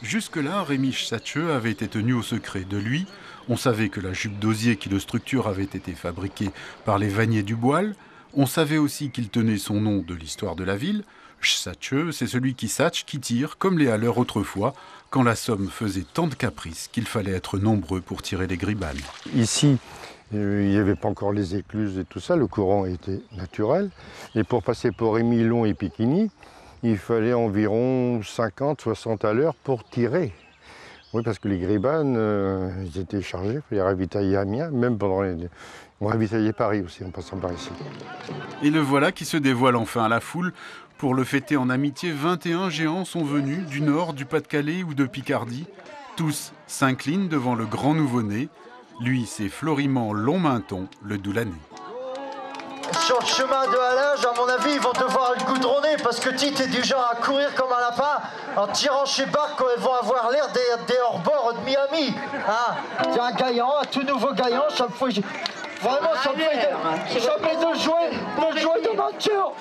Jusque-là, Rémi Satcheux avait été tenu au secret. De lui, on savait que la jupe d'osier qui le structure avait été fabriquée par les Vannier du Boil. On savait aussi qu'il tenait son nom de l'histoire de la ville. Satcheux, c'est celui qui satche, qui tire, comme les haleurs autrefois, quand la Somme faisait tant de caprices qu'il fallait être nombreux pour tirer les gribanes. Ici, il n'y avait pas encore les écluses et tout ça, le courant était naturel. Et pour passer pour Émilon et Piquigny, il fallait environ 50-60 à l'heure pour tirer. Oui, parce que les gribanes, ils étaient chargés, il fallait ravitailler Amiens, même pendant les... On ravitaillait Paris aussi en passant par ici. Et le voilà qui se dévoile enfin à la foule. Pour le fêter en amitié, 21 géants sont venus du Nord, du Pas-de-Calais ou de Picardie. Tous s'inclinent devant le grand nouveau-né. Lui, c'est Florimond Longminton, le Doulanais. Sur le chemin de halage, à mon avis, ils vont devoir le goudronner parce que Tite est du genre à courir comme un lapin en tirant chez Barque quand elles vont avoir l'air des hors-bords de Miami. Hein, c'est un gaillant, un tout nouveau gaillant, ça me fait... Vraiment, ça me fait de jouer de nature.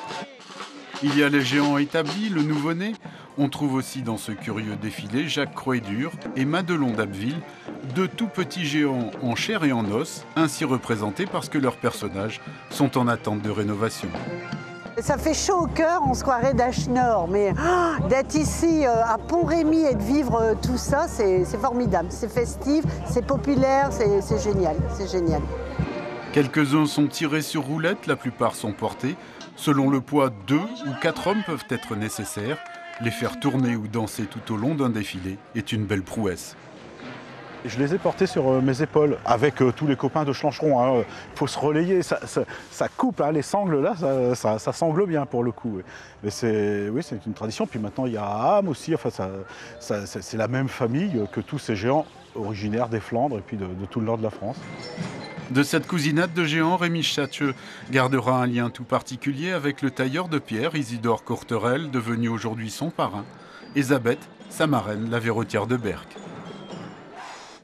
Il y a les géants établis, le nouveau-né. On trouve aussi dans ce curieux défilé Jacques Croix-Dur et Madelon d'Abbeville, deux tout petits géants en chair et en os, ainsi représentés parce que leurs personnages sont en attente de rénovation. Ça fait chaud au cœur, on se croirait d'Achenor, mais d'être ici à Pont-Rémy et de vivre tout ça, c'est formidable, c'est festif, c'est populaire, c'est génial, c'est génial. Quelques-uns sont tirés sur roulette, la plupart sont portés. Selon le poids, 2 ou 4 hommes peuvent être nécessaires. Les faire tourner ou danser tout au long d'un défilé est une belle prouesse. Je les ai portés sur mes épaules avec tous les copains de Schlancheron. Il faut se relayer, ça coupe, hein, les sangles là, ça sangle bien pour le coup. Mais c'est une tradition. Puis maintenant il y a Ham aussi, enfin, c'est la même famille que tous ces géants originaires des Flandres et puis de tout le nord de la France. De cette cousinade de géants, Rémi Satcheux gardera un lien tout particulier avec le tailleur de pierre Isidore Courterel, devenu aujourd'hui son parrain, et Zabeth, sa marraine, la verrotière de Berck.